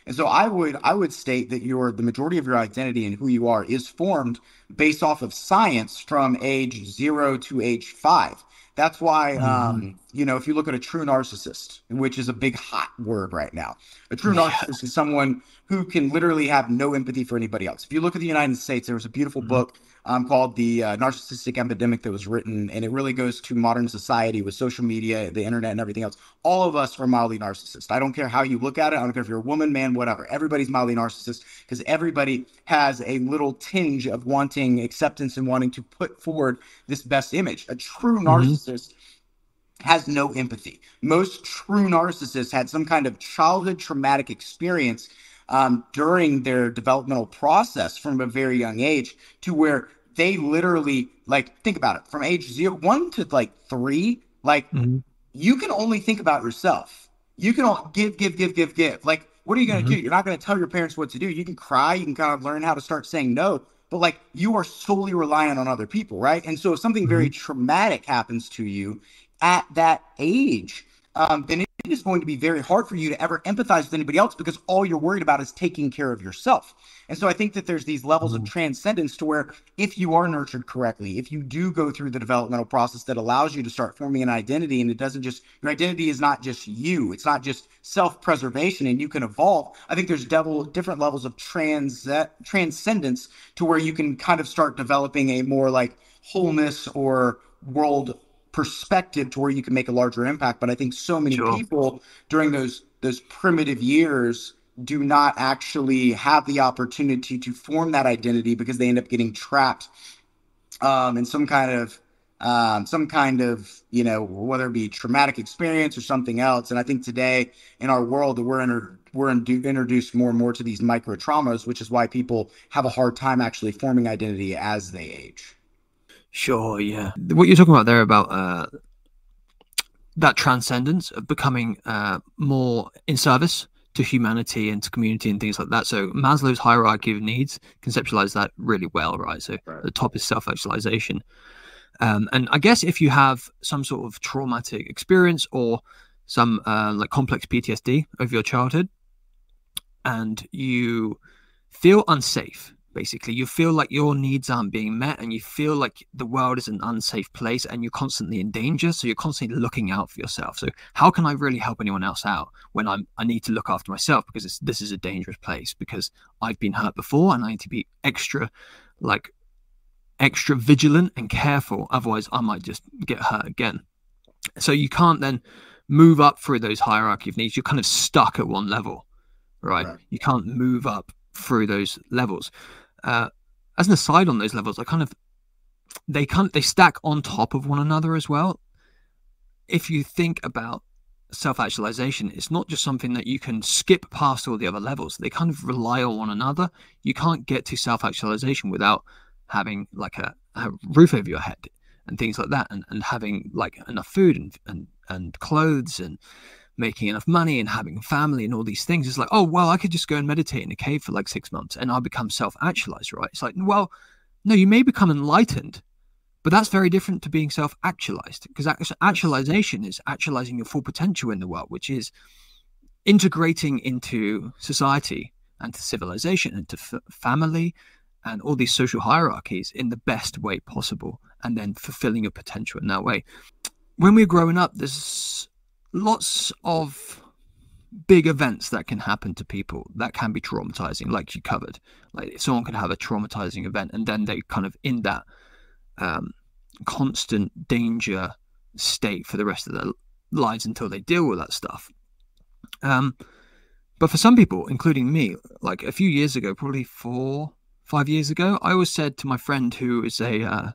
And so I would state that the majority of your identity and who you are is formed based off of science from age 0 to age 5. That's why, Hmm. you know, if you look at a true narcissist, which is a big hot word right now, a true Yeah. narcissist is someone who can literally have no empathy for anybody else. If you look at the United States, there was a beautiful Hmm. book called The Narcissistic Epidemic that was written, and it really goes to modern society with social media, the internet, and everything else. All of us are mildly narcissist. I don't care how you look at it. I don't care if you're a woman, man, whatever. Everybody's mildly narcissist because everybody has a little tinge of wanting acceptance and wanting to put forward this best image. A true Hmm. narcissist has no empathy. Most true narcissists had some kind of childhood traumatic experience during their developmental process from a very young age to where they literally, like, think about it, from age 1 to 3, like, Hmm. you can only think about yourself. You can all give, give, give, give, give. Like, what are you going to Hmm. do? You're not going to tell your parents what to do. You can cry. You can kind of learn how to start saying no. But like, you are solely reliant on other people, right? And so if something Hmm. very traumatic happens to you at that age, then it is going to be very hard for you to ever empathize with anybody else because all you're worried about is taking care of yourself. And so I think that there's these levels of Hmm. transcendence to where if you are nurtured correctly, if you do go through the developmental process that allows you to start forming an identity, and it doesn't just, your identity is not just you, it's not just self-preservation and you can evolve. I think there's different levels of transcendence to where you can kind of start developing a more like wholeness or world perspective to where you can make a larger impact. But I think so many Sure. people during those primitive years do not actually have the opportunity to form that identity because they end up getting trapped in some kind of, you know, whether it be traumatic experience or something else. And I think today in our world that introduced more and more to these micro traumas, which is why people have a hard time actually forming identity as they age. Sure. Yeah. What you're talking about there about that transcendence of becoming more in service to humanity and to community and things like that. So Maslow's hierarchy of needs conceptualize that really well, right? So Right. the top is self-actualization. And I guess if you have some sort of traumatic experience or some like complex PTSD of your childhood, and you feel unsafe, basically, you feel like your needs aren't being met, and you feel like the world is an unsafe place, and you're constantly in danger. So you're constantly looking out for yourself. So how can I really help anyone else out when I need to look after myself because this is a dangerous place because I've been hurt before and I need to be like extra vigilant and careful. Otherwise, I might just get hurt again. So you can't then move up through those hierarchy of needs. You're kind of stuck at one level, right? Right. You can't move up through those levels. Uh, as an aside on those levels, they stack on top of one another as well. If you think about self-actualization, it's not just something that you can skip past all the other levels. They kind of rely on one another. You can't get to self-actualization without having like a roof over your head and things like that, and having like enough food and clothes and making enough money and having a family and all these things. It's like, oh well, I could just go and meditate in a cave for like 6 months and I'll become self-actualized, right? It's like, well, no, you may become enlightened, but that's very different to being self-actualized, because Yes. actualization is actualizing your full potential in the world, which is integrating into society and to civilization and to family and all these social hierarchies in the best way possible, and then fulfilling your potential in that way. When we're growing up, there's lots of big events that can happen to people that can be traumatizing, like you covered. Like someone can have a traumatizing event and then they kind of in that um, constant danger state for the rest of their lives until they deal with that stuff. Um, but for some people, including me, like a few years ago, probably 5 years ago, I always said to my friend who is a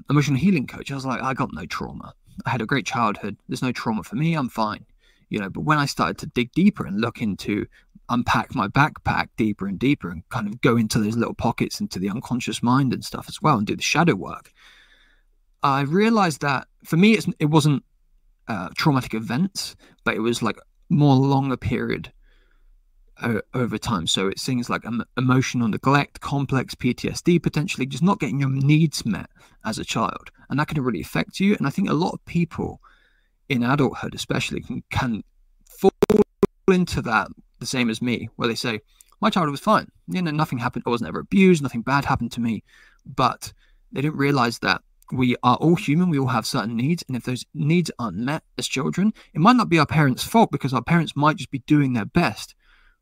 emotional healing coach, I was like, I got no trauma. I had a great childhood. There's no trauma for me. I'm fine, you know. But when I started to dig deeper and look into unpack my backpack deeper and deeper and kind of go into those little pockets into the unconscious mind and stuff as well and do the shadow work, I realized that for me, it wasn't traumatic events, but it was like more longer period over time. So it's things like emotional neglect, complex PTSD, potentially just not getting your needs met as a child, and that can really affect you. And I think a lot of people in adulthood, especially, can fall into that the same as me, where they say, my childhood was fine. Nothing happened. I wasn't ever abused. Nothing bad happened to me. But they didn't realize that we are all human. We all have certain needs. And if those needs aren't met as children, it might not be our parents' fault, because our parents might just be doing their best,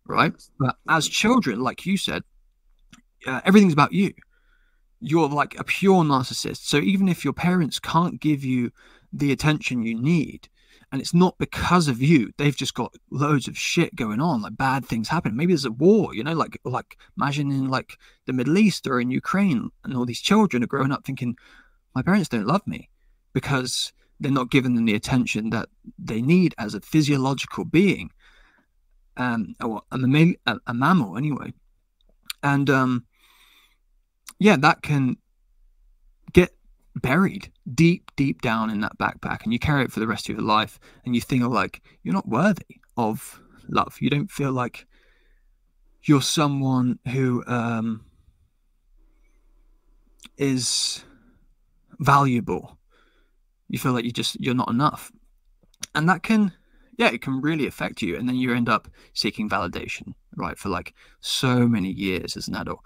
right? But as children, like you said, everything's about you. You're like a pure narcissist. So even if your parents can't give you the attention you need, and it's not because of you, they've just got loads of shit going on, like bad things happen. Maybe there's a war, like imagine in like the Middle East or in Ukraine, and all these children are growing up thinking, my parents don't love me, because they're not giving them the attention that they need as a physiological being, or a mammal anyway. And that can get buried deep down in that backpack, and you carry it for the rest of your life, and you think, like, you're not worthy of love. You don't feel like you're someone who is valuable. You feel like you're not enough, and that can it can really affect you. And then you end up seeking validation, right, for like so many years as an adult.